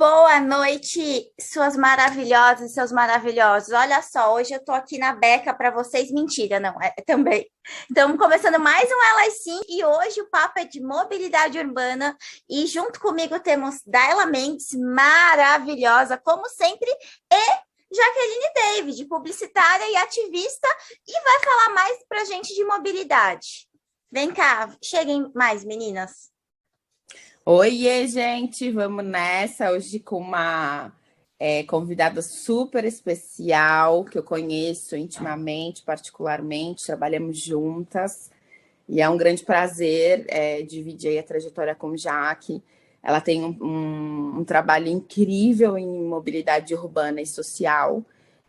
Boa noite, suas maravilhosas e seus maravilhosos. Olha só, hoje eu tô aqui na beca para vocês. Mentira, não, também. Estamos começando mais um Elas Sim e hoje o papo é de mobilidade urbana e junto comigo temos Daila Mendes, maravilhosa, como sempre, e Jaqueline David, publicitária e ativista, e vai falar mais para gente de mobilidade. Vem cá, cheguem mais, meninas. Oiê, gente, vamos nessa hoje com uma convidada super especial que eu conheço intimamente, particularmente, trabalhamos juntas e é um grande prazer dividir aí a trajetória com Jaque. Ela tem um trabalho incrível em mobilidade urbana e social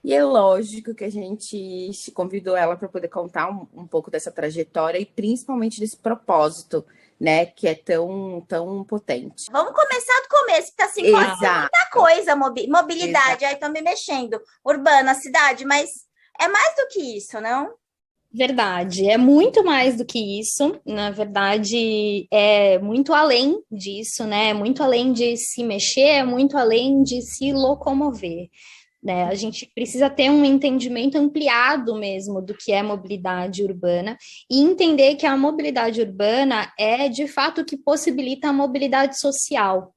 e é lógico que a gente convidou ela para poder contar um pouco dessa trajetória e principalmente desse propósito, né, que é tão potente. Vamos começar do começo, porque assim pode ser muita coisa, mobilidade, aí estão me mexendo, urbana, cidade, mas é mais do que isso, não? Verdade, é muito mais do que isso, na verdade, é muito além disso, né? É muito além de se mexer, é muito além de se locomover, né? A gente precisa ter um entendimento ampliado mesmo do que é mobilidade urbana e entender que a mobilidade urbana é, de fato, o que possibilita a mobilidade social.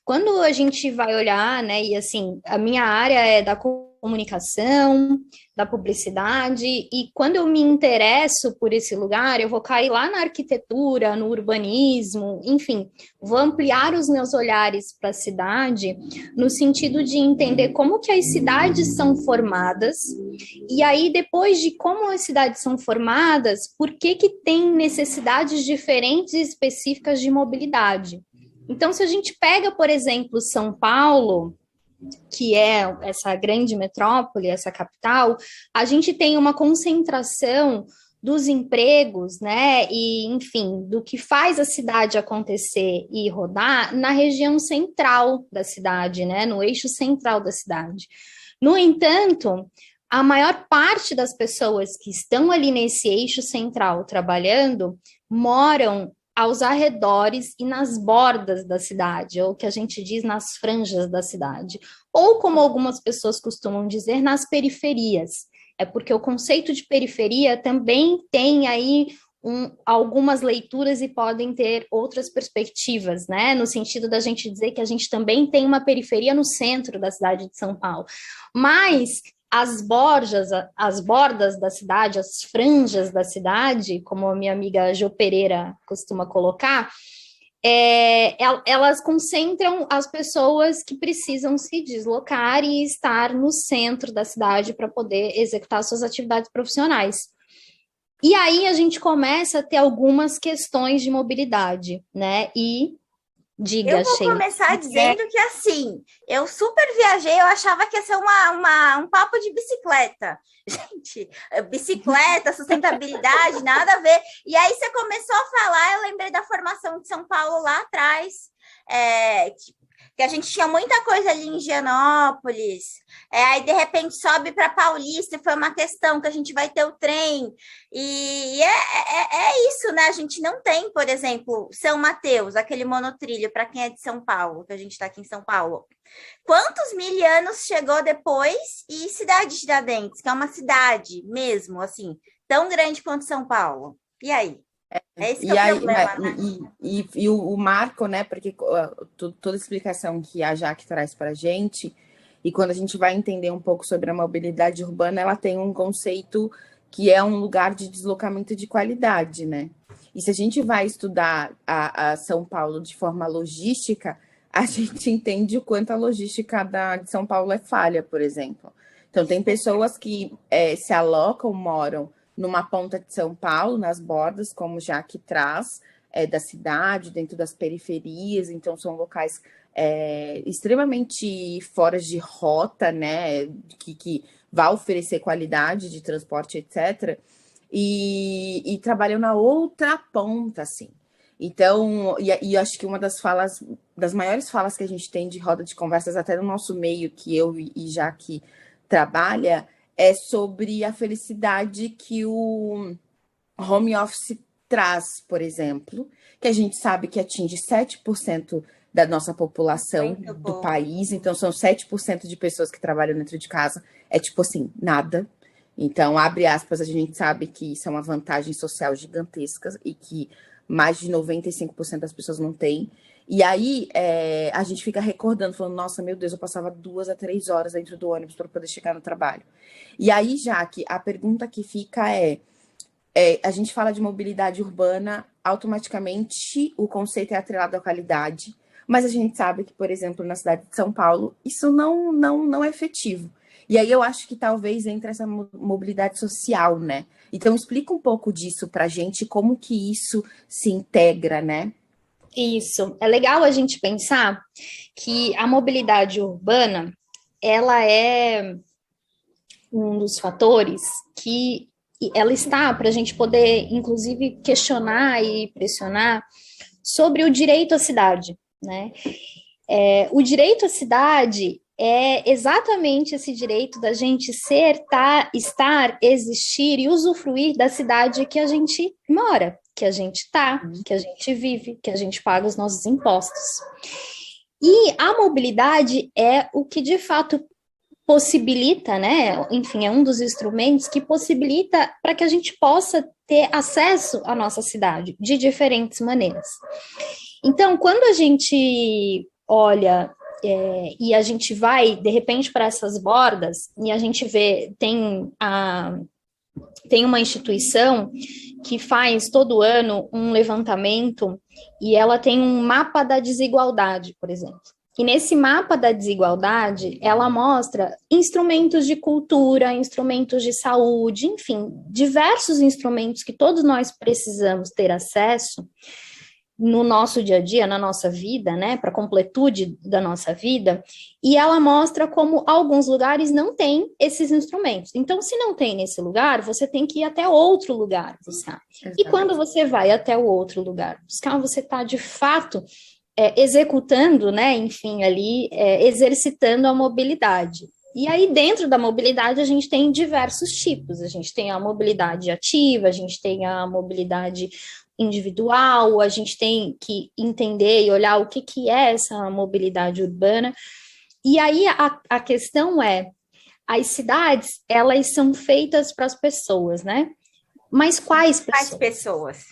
Quando a gente vai olhar, né, e assim, a minha área é da comunicação, da publicidade, e quando eu me interesso por esse lugar, eu vou cair lá na arquitetura, no urbanismo, enfim, vou ampliar os meus olhares para a cidade, no sentido de entender como que as cidades são formadas, e aí depois de como as cidades são formadas, por que que tem necessidades diferentes e específicas de mobilidade. Então, se a gente pega, por exemplo, São Paulo, que é essa grande metrópole, essa capital, a gente tem uma concentração dos empregos, né, e, enfim, do que faz a cidade acontecer e rodar na região central da cidade, né, no eixo central da cidade. No entanto, a maior parte das pessoas que estão ali nesse eixo central trabalhando moram aos arredores e nas bordas da cidade, ou que a gente diz nas franjas da cidade, ou como algumas pessoas costumam dizer, nas periferias. É porque o conceito de periferia também tem aí algumas leituras e podem ter outras perspectivas, né? No sentido da gente dizer que a gente também tem uma periferia no centro da cidade de São Paulo. Mas as bordas da cidade, as franjas da cidade, como a minha amiga Jo Pereira costuma colocar, elas concentram as pessoas que precisam se deslocar e estar no centro da cidade para poder executar suas atividades profissionais. E aí a gente começa a ter algumas questões de mobilidade, né? E diga, Eu vou começar dizendo que assim, eu super viajei, eu achava que ia ser um papo de bicicleta. Gente, bicicleta, sustentabilidade, nada a ver. E aí você começou a falar, eu lembrei da formação de São Paulo lá atrás, que a gente tinha muita coisa ali em Higienópolis, aí de repente sobe para Paulista e foi uma questão que a gente vai ter o trem, e é isso, né? A gente não tem, por exemplo, São Mateus, aquele monotrilho, para quem é de São Paulo, que a gente está aqui em São Paulo. Quantos milianos chegou depois? E Cidade de Tiradentes, que é uma cidade mesmo, assim, tão grande quanto São Paulo. E aí? É esse que é o problema, né? E o marco, né? Porque toda a explicação que a Jaque traz para a gente, e quando a gente vai entender um pouco sobre a mobilidade urbana, ela tem um conceito que é um lugar de deslocamento de qualidade, né? E se a gente vai estudar a São Paulo de forma logística, a gente entende o quanto a logística de São Paulo é falha, por exemplo. Então, tem pessoas que se alocam, moram numa ponta de São Paulo, nas bordas, como já que traz, da cidade, dentro das periferias, então são locais extremamente fora de rota, né, que vai oferecer qualidade de transporte, etc., e trabalham na outra ponta, assim. Então, e acho que uma das maiores falas que a gente tem de roda de conversas, até no nosso meio, que eu e Jaque trabalha, é sobre a felicidade que o home office traz, por exemplo, que a gente sabe que atinge 7% da nossa população Muito do bom. país, então são 7% de pessoas que trabalham dentro de casa, é tipo assim, nada. Então, abre aspas, a gente sabe que isso é uma vantagem social gigantesca e que mais de 95% das pessoas não têm. E aí, a gente fica recordando, falando, nossa, meu Deus, eu passava 2 a 3 horas dentro do ônibus para poder chegar no trabalho. E aí, Jaque, a pergunta que fica a gente fala de mobilidade urbana, automaticamente o conceito é atrelado à qualidade, mas a gente sabe que, por exemplo, na cidade de São Paulo, isso não é efetivo. E aí eu acho que talvez entre essa mobilidade social, né? Então explica um pouco disso para a gente, como que isso se integra, né? Isso. É legal a gente pensar que a mobilidade urbana, ela é um dos fatores que ela está para a gente poder, inclusive, questionar e pressionar sobre o direito à cidade, né? O direito à cidade é exatamente esse direito da gente ser, estar, existir e usufruir da cidade que a gente mora, que a gente está, que a gente vive, que a gente paga os nossos impostos. E a mobilidade é o que de fato possibilita, né? Enfim, é um dos instrumentos que possibilita para que a gente possa ter acesso à nossa cidade de diferentes maneiras. Então, quando a gente olha e a gente vai, de repente, para essas bordas e a gente vê, tem uma instituição que faz todo ano um levantamento e ela tem um mapa da desigualdade, por exemplo. E nesse mapa da desigualdade, ela mostra instrumentos de cultura, instrumentos de saúde, enfim, diversos instrumentos que todos nós precisamos ter acesso no nosso dia a dia, na nossa vida, né, para a completude da nossa vida, e ela mostra como alguns lugares não têm esses instrumentos. Então, se não tem nesse lugar, você tem que ir até outro lugar buscar. E quando você vai até o outro lugar buscar, você está, de fato, executando, né, enfim, ali, exercitando a mobilidade. E aí, dentro da mobilidade, a gente tem diversos tipos. A gente tem a mobilidade ativa, a gente tem a mobilidade individual, a gente tem que entender e olhar o que é essa mobilidade urbana. E aí, a questão as cidades, elas são feitas para as pessoas, né? Mas quais pessoas? Quais pessoas?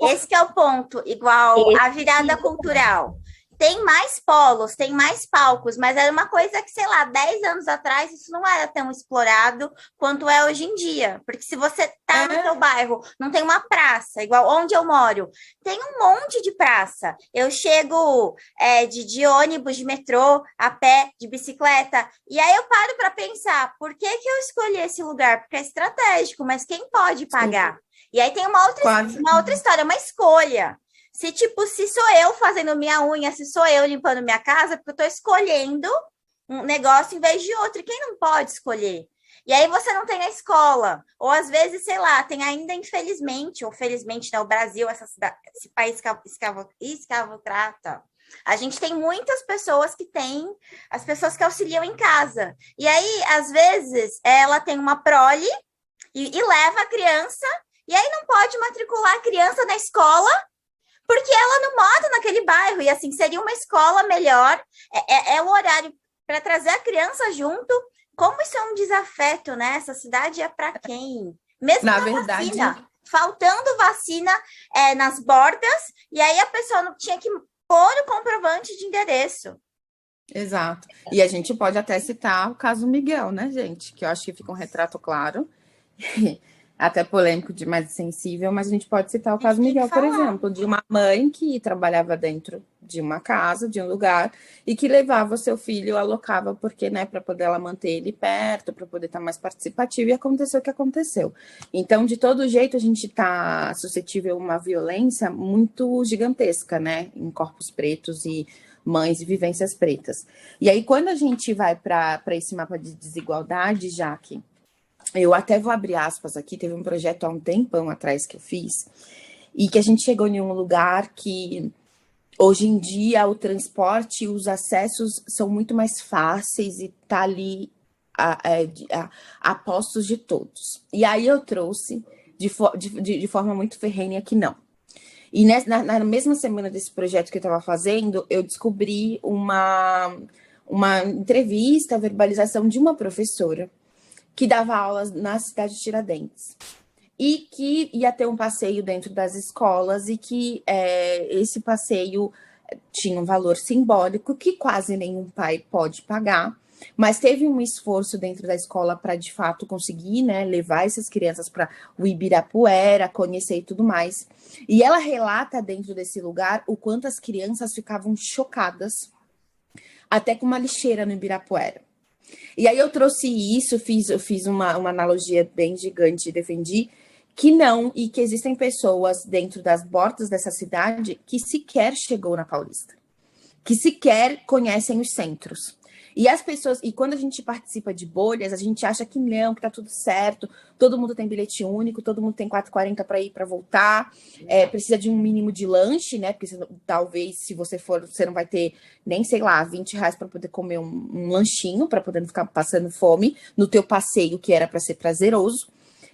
Esse que é o ponto, igual a virada cultural. Tem mais polos, tem mais palcos, mas era uma coisa que, sei lá, 10 anos atrás isso não era tão explorado quanto é hoje em dia. Porque se você tá no seu bairro, não tem uma praça, igual onde eu moro, tem um monte de praça. Eu chego de ônibus, de metrô, a pé, de bicicleta, e aí eu paro para pensar, por que eu escolhi esse lugar? Porque é estratégico, mas quem pode pagar? Sim. E aí tem uma outra história, uma escolha. Se sou eu fazendo minha unha, se sou eu limpando minha casa, porque eu estou escolhendo um negócio em vez de outro. E quem não pode escolher? E aí você não tem a escola. Ou às vezes, sei lá, tem ainda, infelizmente, ou felizmente, né, o Brasil, esse país escravocrata. A gente tem muitas pessoas as pessoas que auxiliam em casa. E aí, às vezes, ela tem uma prole e leva a criança, e aí não pode matricular a criança na escola, porque ela não mora naquele bairro, e assim, seria uma escola melhor, o horário para trazer a criança junto. Como isso é um desafeto, né? Essa cidade é para quem? Mesmo na verdade, vacina, faltando vacina nas bordas, e aí a pessoa não tinha que pôr o comprovante de endereço. Exato. E a gente pode até citar o caso Miguel, né, gente? Que eu acho que fica um retrato claro. Até polêmico, mais sensível, mas a gente pode citar o caso Miguel, por exemplo, de uma mãe que trabalhava dentro de uma casa, de um lugar, e que levava o seu filho, alocava, porque, né, para poder ela manter ele perto, para poder estar mais participativo, e aconteceu o que aconteceu. Então, de todo jeito, a gente está suscetível a uma violência muito gigantesca, né, em corpos pretos e mães e vivências pretas. E aí, quando a gente vai para esse mapa de desigualdade, Jaque, eu até vou abrir aspas aqui, teve um projeto há um tempão atrás que eu fiz, e que a gente chegou em um lugar que, hoje em dia, o transporte e os acessos são muito mais fáceis e tá ali a postos de todos. E aí eu trouxe, de forma muito ferrenha, que não. E na mesma semana desse projeto que eu estava fazendo, eu descobri uma entrevista, a verbalização de uma professora que dava aulas na cidade de Tiradentes. E que ia ter um passeio dentro das escolas e que esse passeio tinha um valor simbólico que quase nenhum pai pode pagar, mas teve um esforço dentro da escola para, de fato, conseguir, né, levar essas crianças para o Ibirapuera, conhecer e tudo mais. E ela relata dentro desse lugar o quanto as crianças ficavam chocadas, até com uma lixeira no Ibirapuera. E aí eu trouxe isso, eu fiz uma analogia bem gigante e defendi que não, e que existem pessoas dentro das bordas dessa cidade que sequer chegou na Paulista, que sequer conhecem os centros. E as pessoas, e quando a gente participa de bolhas, a gente acha que não, que tá tudo certo, todo mundo tem bilhete único, todo mundo tem 4,40 para ir para voltar, precisa de um mínimo de lanche, né? Porque talvez, se você for, você não vai ter nem, sei lá, R$ 20 para poder comer um lanchinho, para poder não ficar passando fome no teu passeio, que era para ser prazeroso.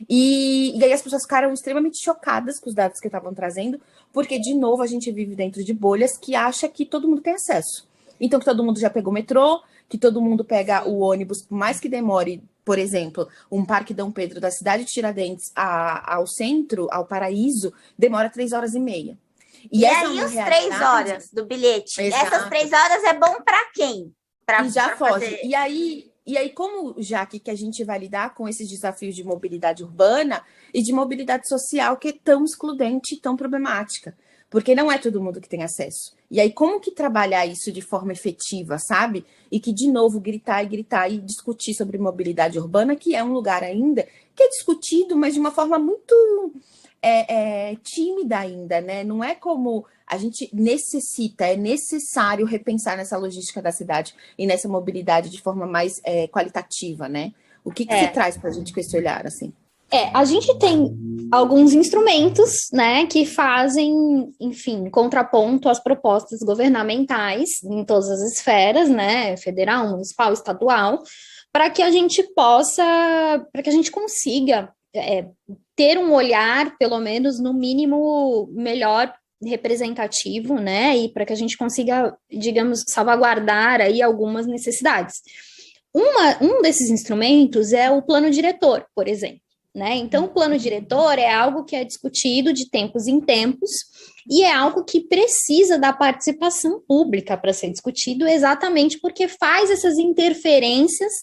E aí as pessoas ficaram extremamente chocadas com os dados que estavam trazendo, porque, de novo, a gente vive dentro de bolhas que acha que todo mundo tem acesso. Então, que todo mundo já pegou o metrô, que todo mundo pega o ônibus, por mais que demore, por exemplo, um Parque Dom Pedro da cidade de Tiradentes ao centro, ao Paraíso, demora 3h30. E aí os 3 horas do bilhete? Exato. Essas 3 horas é bom para quem? E já foge. Fazer... E aí, como, Jaque, que a gente vai lidar com esses desafios de mobilidade urbana e de mobilidade social que é tão excludente e tão problemática? Porque não é todo mundo que tem acesso. E aí, como que trabalhar isso de forma efetiva, sabe? E que, de novo, gritar e discutir sobre mobilidade urbana, que é um lugar ainda que é discutido, mas de uma forma muito tímida ainda, né? Não é como a gente necessita, é necessário repensar nessa logística da cidade e nessa mobilidade de forma mais qualitativa, né? O que você traz para a gente com esse olhar, assim? A gente tem alguns instrumentos, né, que fazem, enfim, contraponto às propostas governamentais em todas as esferas, né, federal, municipal, estadual, para que a gente consiga ter um olhar, pelo menos, no mínimo, melhor representativo, né, e para que a gente consiga, digamos, salvaguardar aí algumas necessidades. Um desses instrumentos é o plano diretor, por exemplo. Né? Então, o plano diretor é algo que é discutido de tempos em tempos e é algo que precisa da participação pública para ser discutido, exatamente porque faz essas interferências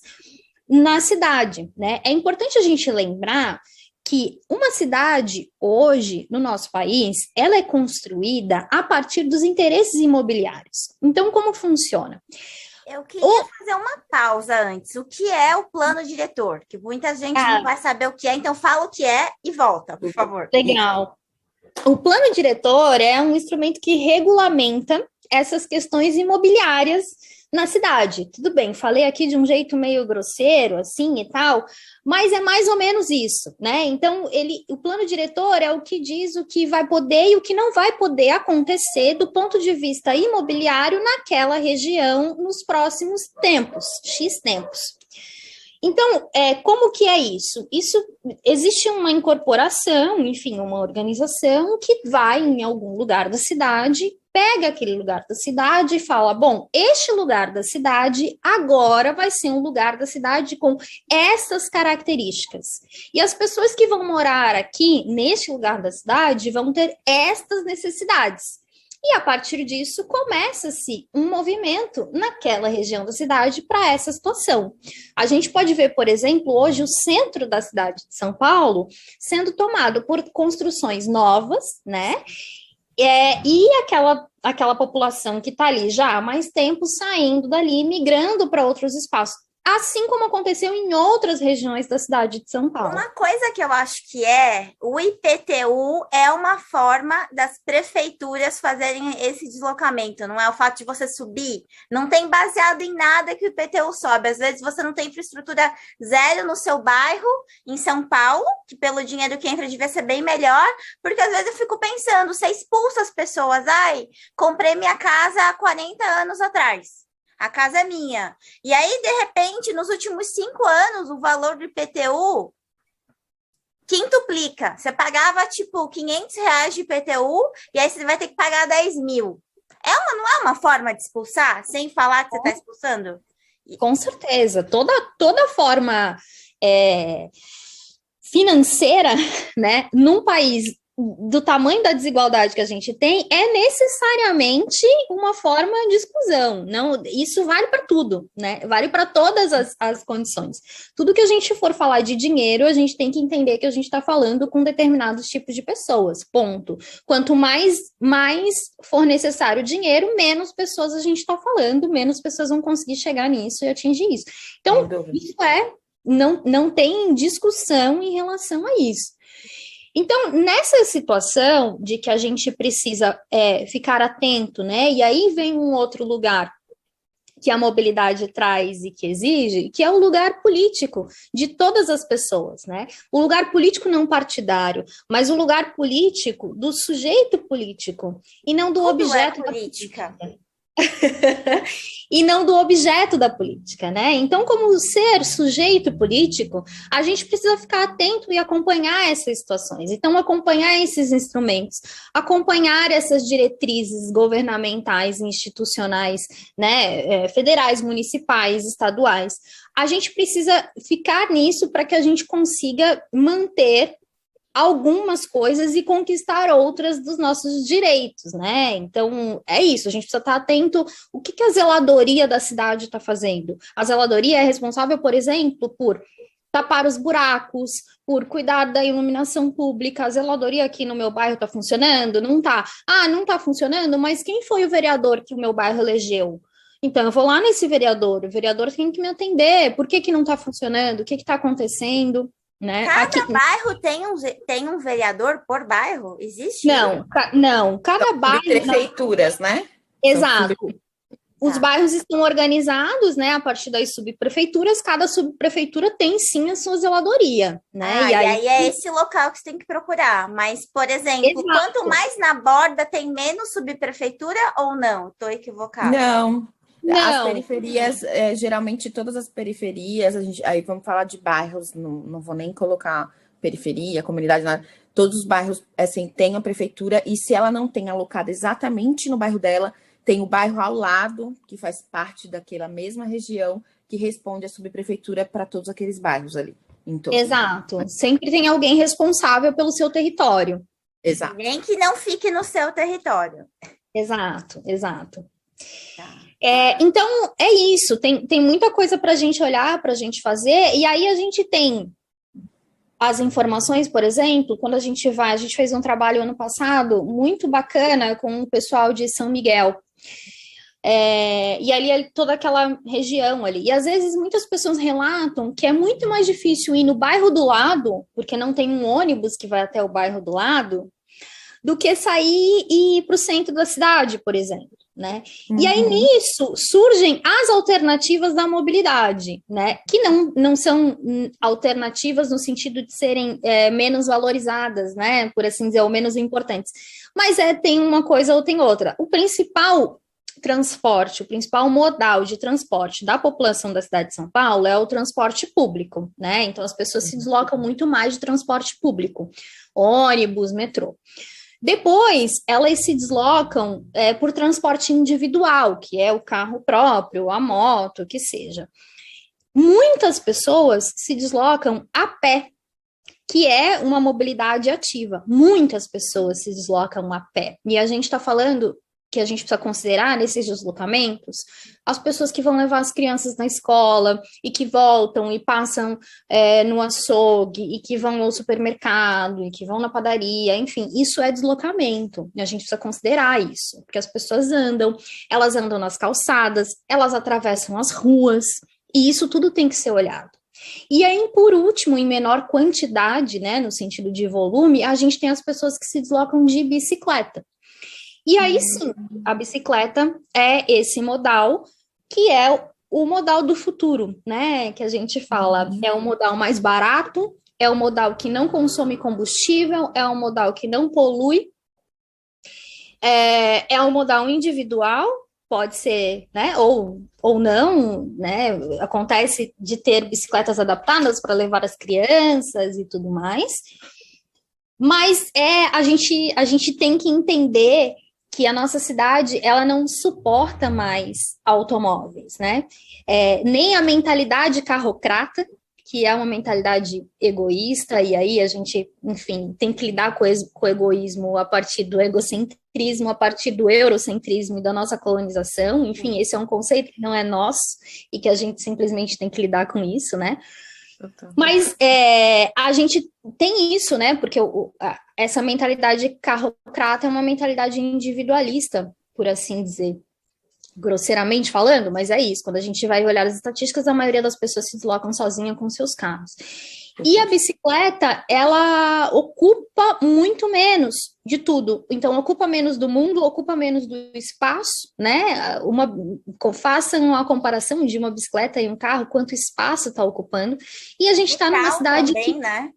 na cidade. Né? É importante a gente lembrar que uma cidade, hoje, no nosso país, ela é construída a partir dos interesses imobiliários. Então, como funciona? Eu queria fazer uma pausa antes. O que é o plano diretor? Que muita gente não vai saber o que é, então fala o que é e volta, por favor. Legal. O plano diretor é um instrumento que regulamenta essas questões imobiliárias na cidade. Tudo bem, falei aqui de um jeito meio grosseiro, assim e tal, mas é mais ou menos isso, né? Então, o plano diretor é o que diz o que vai poder e o que não vai poder acontecer do ponto de vista imobiliário naquela região nos próximos tempos, X tempos. Então, como que é isso? Existe uma incorporação, enfim, uma organização que vai em algum lugar da cidade, pega aquele lugar da cidade e fala, bom, este lugar da cidade agora vai ser um lugar da cidade com essas características. E as pessoas que vão morar aqui, neste lugar da cidade, vão ter estas necessidades. E, a partir disso, começa-se um movimento naquela região da cidade para essa situação. A gente pode ver, por exemplo, hoje o centro da cidade de São Paulo sendo tomado por construções novas, né? E aquela população que está ali já há mais tempo saindo dali, migrando para outros espaços. Assim como aconteceu em outras regiões da cidade de São Paulo. Uma coisa que eu acho que o IPTU é uma forma das prefeituras fazerem esse deslocamento, não é o fato de você subir, não tem baseado em nada que o IPTU sobe, às vezes você não tem infraestrutura zero no seu bairro, em São Paulo, que pelo dinheiro que entra devia ser bem melhor, porque às vezes eu fico pensando, você expulsa as pessoas, comprei minha casa há 40 anos atrás. A casa é minha. E aí, de repente, nos últimos 5 anos, o valor do IPTU quintuplica. Você pagava, tipo, R$ 500 de IPTU e aí você vai ter que pagar 10 mil. Não é uma forma de expulsar, sem falar que você está expulsando? Com certeza. Toda forma financeira, né, num país do tamanho da desigualdade que a gente tem, é necessariamente uma forma de exclusão. Não, isso vale para tudo, né? Vale para todas as condições. Tudo que a gente for falar de dinheiro, a gente tem que entender que a gente está falando com determinados tipos de pessoas, ponto. Quanto mais for necessário dinheiro, menos pessoas a gente está falando, menos pessoas vão conseguir chegar nisso e atingir isso. Então, isso não tem discussão em relação a isso. Então, nessa situação de que a gente precisa ficar atento, né? E aí vem um outro lugar que a mobilidade traz e que exige, que é o lugar político de todas as pessoas, né? O lugar político não partidário, mas o lugar político do sujeito político e não do objeto da política. E não do objeto da política, né? Então, como ser sujeito político, a gente precisa ficar atento e acompanhar essas situações. Então, acompanhar esses instrumentos, acompanhar essas diretrizes governamentais, institucionais, né? Federais, municipais, estaduais. A gente precisa ficar nisso para que a gente consiga manter algumas coisas e conquistar outras dos nossos direitos, né? Então, é isso, a gente precisa estar atento o que a zeladoria da cidade está fazendo. A zeladoria é responsável, por exemplo, por tapar os buracos, por cuidar da iluminação pública. A zeladoria aqui no meu bairro está funcionando? Não está. Ah, não está funcionando, mas quem foi o vereador que o meu bairro elegeu? Então, eu vou lá nesse vereador, o vereador tem que me atender, por que não está funcionando, o que está acontecendo? Né? Cada bairro tem um vereador por bairro? Existe? Não, cada bairro... Prefeituras, né? Exato. Os bairros estão organizados, né, a partir das subprefeituras, cada subprefeitura tem sim a sua zeladoria, né? E aí é esse local que você tem que procurar. Mas, por exemplo, quanto mais na borda, tem menos subprefeitura ou não? Estou equivocada. Não. As periferias, geralmente todas as periferias, aí vamos falar de bairros, não vou nem colocar periferia, comunidade, nada. Todos os bairros, assim, tem a prefeitura, e se ela não tem alocado exatamente no bairro dela, tem o bairro ao lado, que faz parte daquela mesma região, que responde à subprefeitura para todos aqueles bairros ali. Exato. Sempre tem alguém responsável pelo seu território. Exato. Nem que não fique no seu território. Exato. Tá. Então, é isso, tem muita coisa para a gente olhar, para a gente fazer, e aí a gente tem as informações, por exemplo, quando a gente fez um trabalho ano passado muito bacana com o pessoal de São Miguel, e ali toda aquela região ali, e às vezes muitas pessoas relatam que é muito mais difícil ir no bairro do lado, porque não tem um ônibus que vai até o bairro do lado, do que sair e ir para o centro da cidade, por exemplo. Né? Uhum. E aí, nisso, surgem as alternativas da mobilidade, né? Que não são alternativas no sentido de serem menos valorizadas, né? Por assim dizer, ou menos importantes. Mas tem uma coisa ou tem outra. O principal transporte, o principal modal de transporte da população da cidade de São Paulo é o transporte público, né? Então, as pessoas se deslocam muito mais de transporte público, ônibus, metrô. Depois, elas se deslocam por transporte individual, que é o carro próprio, a moto, que seja. Muitas pessoas se deslocam a pé, que é uma mobilidade ativa. Muitas pessoas se deslocam a pé. E a gente está falando que a gente precisa considerar nesses deslocamentos as pessoas que vão levar as crianças na escola e que voltam e passam no açougue e que vão ao supermercado e que vão na padaria, enfim, isso é deslocamento, e a gente precisa considerar isso, porque as pessoas elas andam nas calçadas, elas atravessam as ruas, e isso tudo tem que ser olhado. E aí, por último, em menor quantidade, né, no sentido de volume, a gente tem as pessoas que se deslocam de bicicleta. E aí sim, a bicicleta é esse modal, que é o modal do futuro, né? Que a gente fala, é o modal mais barato, é o modal que não consome combustível, é o modal que não polui, é o modal individual pode ser, né, ou não, né, acontece de ter bicicletas adaptadas para levar as crianças e tudo mais, mas a gente tem que entender que a nossa cidade, ela não suporta mais automóveis, né, nem a mentalidade carrocrata, que é uma mentalidade egoísta, e aí a gente, enfim, tem que lidar com o egoísmo a partir do egocentrismo, a partir do eurocentrismo e da nossa colonização, enfim, esse é um conceito que não é nosso e que a gente simplesmente tem que lidar com isso, né? Mas a gente tem isso, né? Porque essa mentalidade carrocrata é uma mentalidade individualista, por assim dizer, grosseiramente falando, mas é isso. Quando a gente vai olhar as estatísticas, a maioria das pessoas se deslocam sozinha com seus carros. E a bicicleta, ela ocupa muito menos de tudo. Então, ocupa menos do mundo, ocupa menos do espaço, né? Façam uma comparação de uma bicicleta e um carro, quanto espaço está ocupando. E a gente está numa cidade também, né?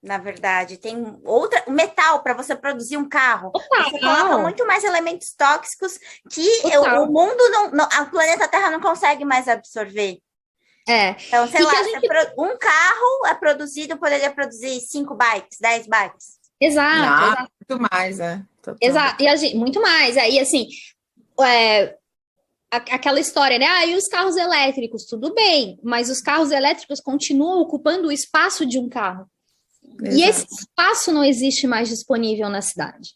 Na verdade, tem o metal para você produzir um carro. Você coloca muito mais elementos tóxicos que o mundo, o planeta Terra não consegue mais absorver. Então, sei lá, um carro é produzido, poderia produzir 5 bikes, 10 bikes. Exato. Muito mais, Total. Exato, e muito mais. E assim, aquela história, né? E os carros elétricos, tudo bem, mas os carros elétricos continuam ocupando o espaço de um carro. Exato. E esse espaço não existe mais disponível na cidade.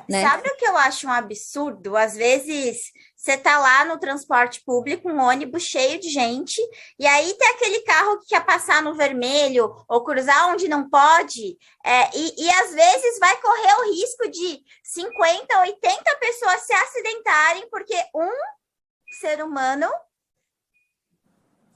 Né? Sabe o que eu acho um absurdo? Às vezes você tá lá no transporte público, um ônibus cheio de gente, e aí tem aquele carro que quer passar no vermelho ou cruzar onde não pode, e às vezes vai correr o risco de 50, 80 pessoas se acidentarem porque um ser humano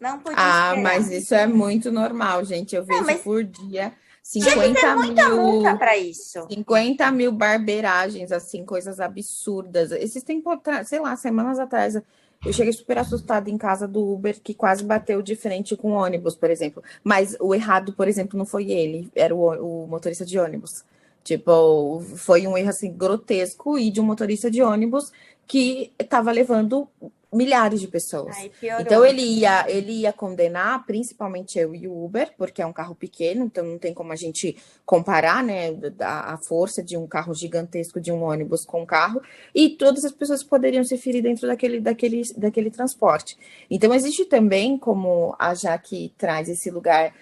não podia esperar. Mas isso é muito normal, gente. Eu vejo por dia 50 tinha que ter muita multa para isso. 50 mil barbeiragens, assim, coisas absurdas. Esses tempos, sei lá, semanas atrás, eu cheguei super assustada em casa do Uber, que quase bateu de frente com o ônibus, por exemplo. Mas o errado, por exemplo, não foi ele, era o motorista de ônibus. Tipo, foi um erro, assim, grotesco e de um motorista de ônibus que estava levando milhares de pessoas. Então, ele ia condenar, principalmente eu e o Uber, porque é um carro pequeno, então não tem como a gente comparar, né, a força de um carro gigantesco, de um ônibus com um carro, e todas as pessoas poderiam se ferir dentro daquele transporte. Então, existe também, como a Jaque traz esse lugar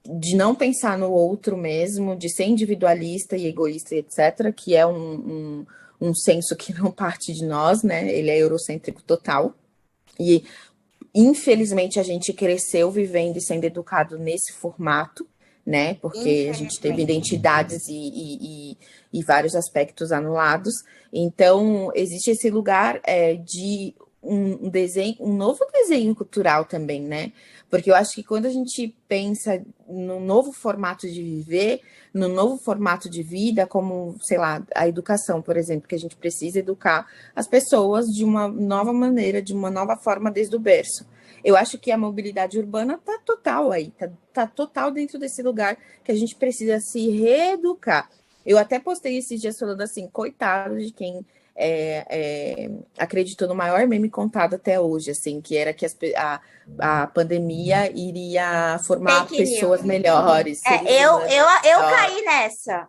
de não pensar no outro mesmo, de ser individualista e egoísta, etc., que é um senso que não parte de nós, né? Ele é eurocêntrico total. E, infelizmente, a gente cresceu vivendo e sendo educado nesse formato, né? Porque a gente teve identidades e vários aspectos anulados. Então, existe esse lugar de um novo desenho cultural também, né? Porque eu acho que quando a gente pensa no novo formato de viver, no novo formato de vida, como, sei lá, a educação, por exemplo, que a gente precisa educar as pessoas de uma nova maneira, de uma nova forma desde o berço. Eu acho que a mobilidade urbana está total aí, tá total dentro desse lugar que a gente precisa se reeducar. Eu até postei esses dias falando assim, coitado de quem acreditou no maior meme contado até hoje, assim, que era que a pandemia iria formar pessoas melhores. Eu caí nessa.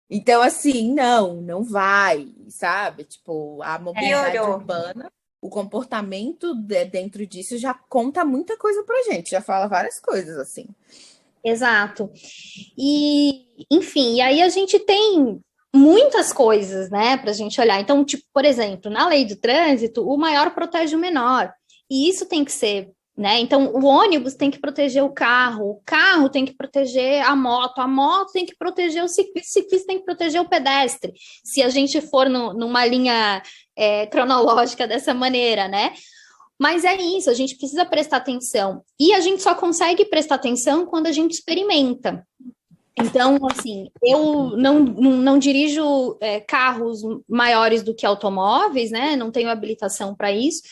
Então, assim, não vai, sabe? Tipo, a mobilidade urbana, o comportamento dentro disso já conta muita coisa pra gente, já fala várias coisas, assim. Exato. E, enfim, e aí a gente tem muitas coisas, né, para a gente olhar. Então, tipo, por exemplo, na lei do trânsito, o maior protege o menor. E isso tem que ser, né? Então, o ônibus tem que proteger o carro tem que proteger a moto tem que proteger o ciclista tem que proteger o pedestre. Se a gente for numa linha cronológica dessa maneira, né? Mas é isso, a gente precisa prestar atenção. E a gente só consegue prestar atenção quando a gente experimenta. Então, assim, eu não dirijo carros maiores do que automóveis, né? Não tenho habilitação para isso,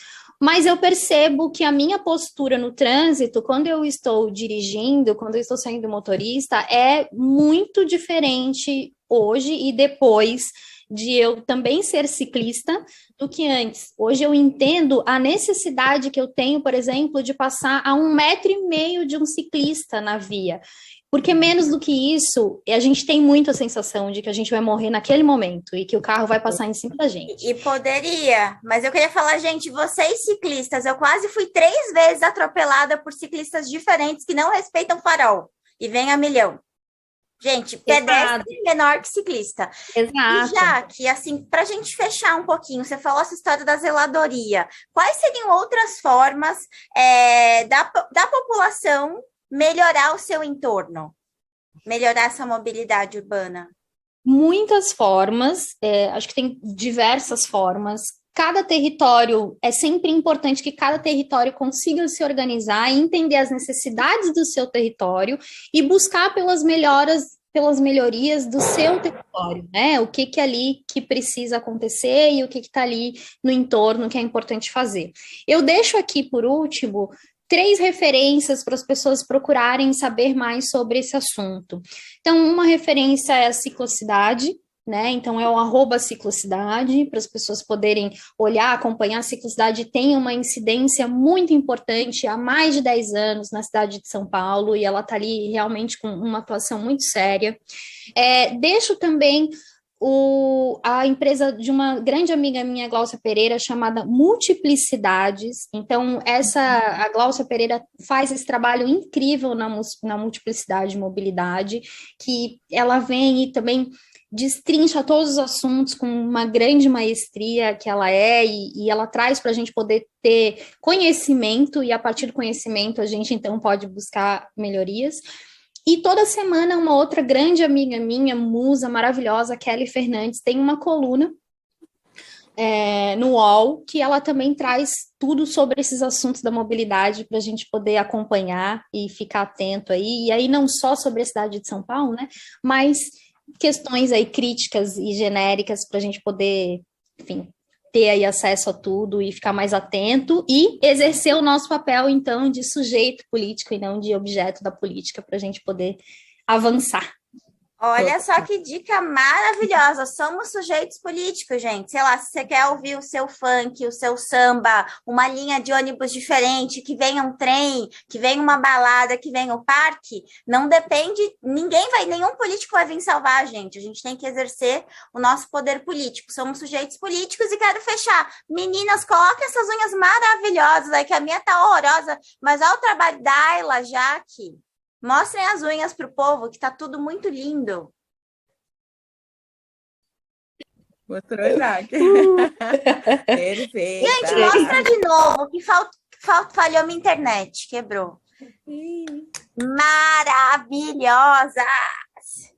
mas eu percebo que a minha postura no trânsito, quando eu estou dirigindo, quando eu estou sendo motorista, é muito diferente hoje e depois de eu também ser ciclista do que antes. Hoje eu entendo a necessidade que eu tenho, por exemplo, de passar a 1,5 metro de um ciclista na via. Porque menos do que isso, a gente tem muito a sensação de que a gente vai morrer naquele momento e que o carro vai passar em cima da gente. E poderia, mas eu queria falar, gente, vocês ciclistas, eu quase fui 3 vezes atropelada por ciclistas diferentes que não respeitam farol e vem a milhão. Gente, pedestre menor que ciclista. Exato. E já que, assim, para a gente fechar um pouquinho, você falou essa história da zeladoria, quais seriam outras formas da população melhorar o seu entorno, melhorar essa mobilidade urbana? Muitas formas, acho que tem diversas formas. Cada território, é sempre importante que cada território consiga se organizar e entender as necessidades do seu território e buscar pelas melhorias do seu território, né? O que ali que precisa acontecer e o que está ali no entorno que é importante fazer. Eu deixo aqui, por último, 3 referências para as pessoas procurarem saber mais sobre esse assunto. Então, uma referência é a ciclocidade, né? Então, é o @ciclocidade, para as pessoas poderem olhar, acompanhar. A ciclocidade tem uma incidência muito importante há mais de 10 anos na cidade de São Paulo, e ela está ali realmente com uma atuação muito séria. Deixo também a empresa de uma grande amiga minha, Gláucia Pereira, chamada Multiplicidades. Então, a Gláucia Pereira faz esse trabalho incrível na multiplicidade de mobilidade, que ela vem e também destrincha todos os assuntos com uma grande maestria que ela e ela traz para a gente poder ter conhecimento, e a partir do conhecimento a gente, então, pode buscar melhorias. E toda semana uma outra grande amiga minha, musa maravilhosa, Kelly Fernandes, tem uma coluna no UOL, que ela também traz tudo sobre esses assuntos da mobilidade para a gente poder acompanhar e ficar atento aí. E aí não só sobre a cidade de São Paulo, né? Mas questões aí críticas e genéricas para a gente poder, enfim, ter aí acesso a tudo e ficar mais atento e exercer o nosso papel, então, de sujeito político e não de objeto da política, para a gente poder avançar. Olha só que dica maravilhosa, somos sujeitos políticos, gente. Sei lá, se você quer ouvir o seu funk, o seu samba, uma linha de ônibus diferente, que venha um trem, que venha uma balada, que venha o parque, não depende, nenhum político vai vir salvar a gente tem que exercer o nosso poder político, somos sujeitos políticos. E quero fechar, meninas, coloquem essas unhas maravilhosas aí, que a minha tá horrorosa, mas olha o trabalho da Ayla, Jaque. Mostrem as unhas para o povo, que tá tudo muito lindo. Mostrou já. Perfeito. Gente, mostra de novo, que falhou minha internet, quebrou. Maravilhosas!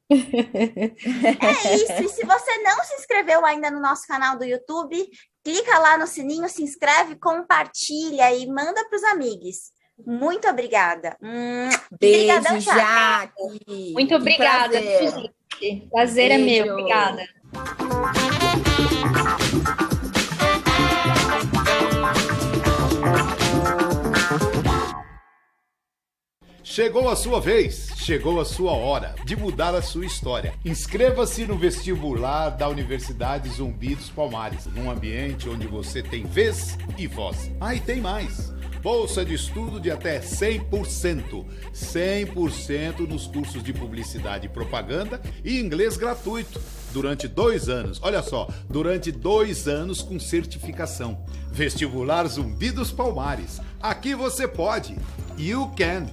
É isso. E se você não se inscreveu ainda no nosso canal do YouTube, clica lá no sininho, se inscreve, compartilha e manda para os amigos. Muito obrigada. Beijo, Jaque. Muito obrigada. Prazer é meu. Obrigada. Chegou a sua vez, chegou a sua hora de mudar a sua história. Inscreva-se no vestibular da Universidade Zumbi dos Palmares, num ambiente onde você tem vez e voz. E tem mais. Bolsa de estudo de até 100%. 100% nos cursos de publicidade e propaganda e inglês gratuito. Durante 2 anos. Olha só, durante 2 anos com certificação. Vestibular Zumbi dos Palmares. Aqui você pode. You can.